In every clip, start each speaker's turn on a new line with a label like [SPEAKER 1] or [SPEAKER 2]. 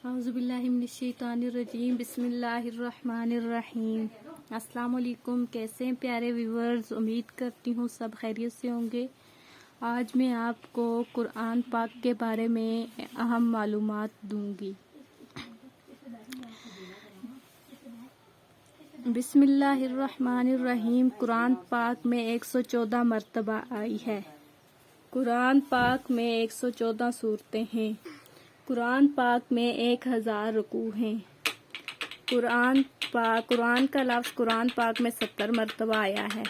[SPEAKER 1] اعوذ باللہ من الشیطان الرجیم، بسم اللہ الرحمن الرحیم۔ السلام علیکم، کیسے ہیں پیارے ویورز؟ امید کرتی ہوں سب خیریت سے ہوں گے۔ آج میں آپ کو قرآن پاک کے بارے میں اہم معلومات دوں گی۔ بسم اللہ الرحمن الرحیم۔ قرآن پاک میں 114 مرتبہ آئی ہے۔ قرآن پاک میں 114 سورتیں ہیں۔ قرآن پاک میں 1000 رکوع ہیں۔ قرآن کا لفظ قرآن پاک میں 70 مرتبہ آیا ہے۔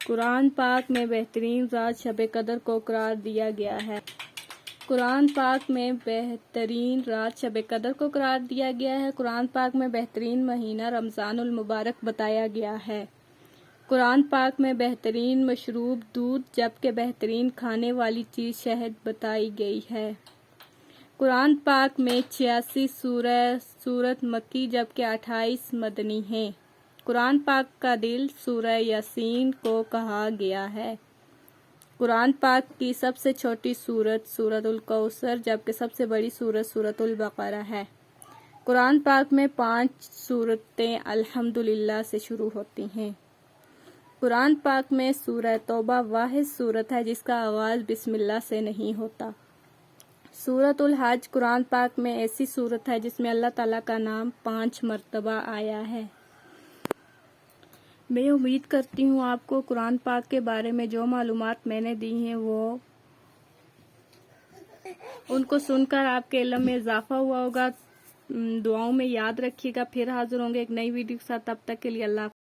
[SPEAKER 1] قرآن پاک میں بہترین رات شب قدر کو قرار دیا گیا ہے۔ قرآن پاک میں بہترین رات شب قدر کو قرار دیا گیا ہے۔ قرآن پاک میں بہترین مہینہ رمضان المبارک بتایا گیا ہے۔ قرآن پاک میں بہترین مشروب دودھ جبکہ بہترین کھانے والی چیز شہد بتائی گئی ہے۔ قرآن پاک میں 86 سورت مکی جبکہ 28 مدنی ہیں۔ قرآن پاک کا دل سورہ یاسین کو کہا گیا ہے۔ قرآن پاک کی سب سے چھوٹی سورت سورۃ الکوثر جبکہ سب سے بڑی سورت سورۃ البقرہ ہے۔ قرآن پاک میں 5 سورتیں الحمدللہ سے شروع ہوتی ہیں۔ قرآن پاک میں سورہ توبہ واحد سورت ہے جس کا آغاز بسم اللہ سے نہیں ہوتا۔ سورۃ الحج قرآن پاک میں ایسی سورت ہے جس میں اللہ تعالیٰ کا نام 5 مرتبہ آیا ہے۔ میں امید کرتی ہوں آپ کو قرآن پاک کے بارے میں جو معلومات میں نے دی ہیں وہ ان کو سن کر آپ کے علم میں اضافہ ہوا ہوگا۔ دعاؤں میں یاد رکھیے گا۔ پھر حاضر ہوں گے ایک نئی ویڈیو کے ساتھ، تب تک کے لیے اللہ